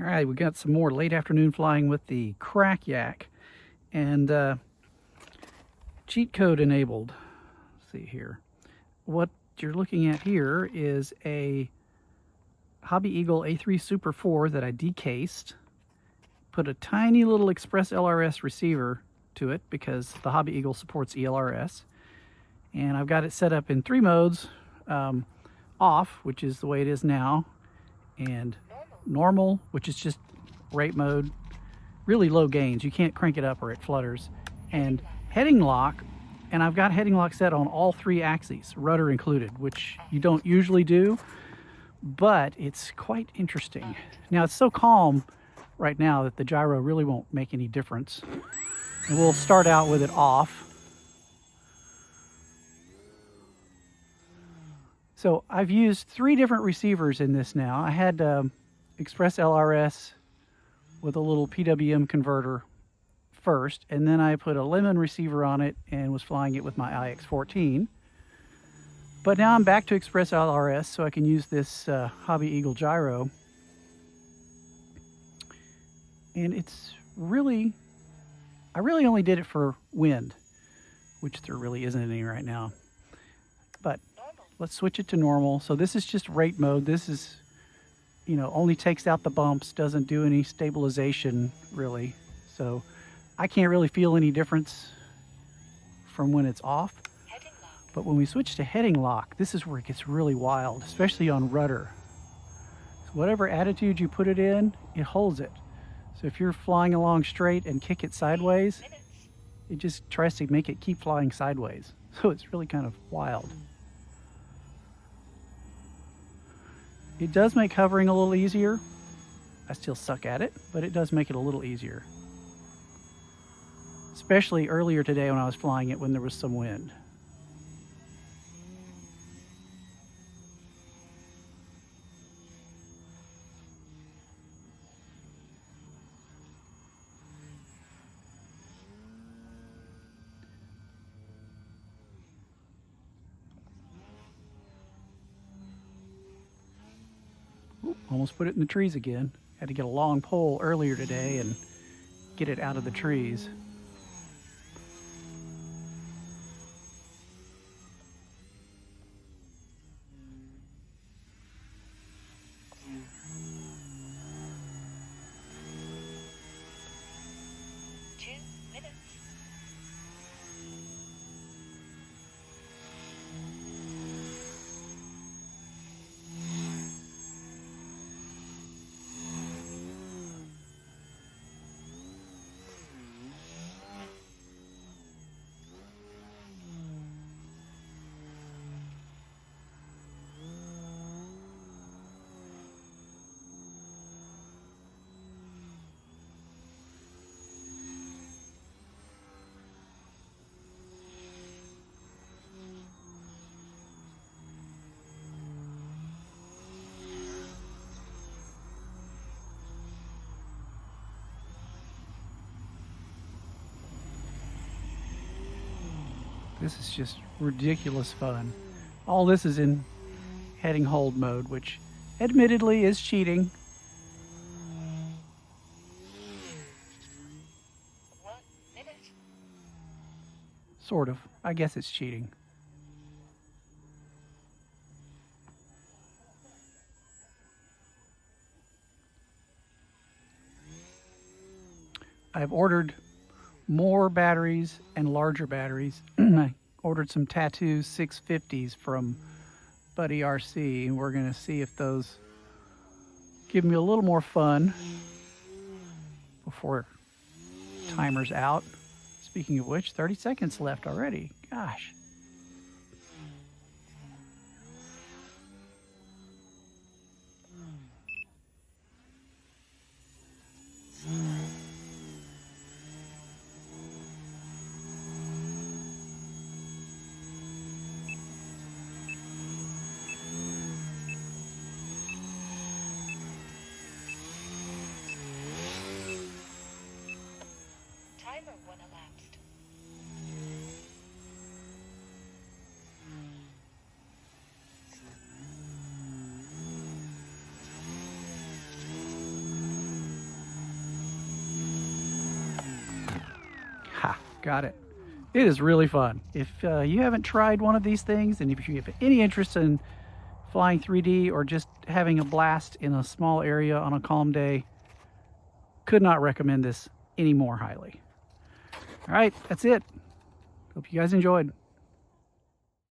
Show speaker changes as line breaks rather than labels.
All right, we got some more late afternoon flying with the Crack Yak, and cheat code enabled. Let's see here. What you're looking at here is a HobbyEagle A3 Super 4 that I decased. Put a tiny little Express LRS receiver to it because the HobbyEagle supports ELRS. And I've got it set up in 3 modes, off, which is the way it is now, and normal, which is just rate mode, really low gains. You can't crank it up or it flutters. And heading lock, and I've got heading lock set on all 3 axes, rudder included, which you don't usually do, but it's quite interesting. Now it's so calm right now that the gyro really won't make any difference. And we'll start out with it off. So I've used 3 different receivers in this now. I had Express LRS with a little PWM converter first, and then I put a Lemon receiver on it and was flying it with my IX-14. But now I'm back to Express LRS so I can use this HobbyEagle gyro. And it's really, I really only did it for wind, which there really isn't any right now. But let's switch it to normal. So this is just rate mode. This is, you know, only takes out the bumps, doesn't do any stabilization really. So I can't really feel any difference from when it's off. But when we switch to heading lock, this is where it gets really wild, especially on rudder. So whatever attitude you put it in, it holds it. So if you're flying along straight and kick it sideways, it just tries to make it keep flying sideways. So it's really kind of wild. It does make hovering a little easier. I still suck at it, but it does make it a little easier. Especially earlier today when I was flying it when there was some wind. Almost put it in the trees again. Had to get a long pole earlier today and get it out of the trees. This is just ridiculous fun. All this is in heading hold mode, which admittedly is cheating.
1 minute.
Sort of. I guess it's cheating. I've ordered more batteries and larger batteries. I ordered some Tattoo 650s from Buddy RC, and we're going to see if those give me a little more fun before timer's out. Speaking of which, 30 seconds left already. Gosh.
Timer 1 elapsed.
Got it. It is really fun. If you haven't tried one of these things, and if you have any interest in flying 3D or just having a blast in a small area on a calm day, could not recommend this any more highly. All right, that's it. Hope you guys enjoyed.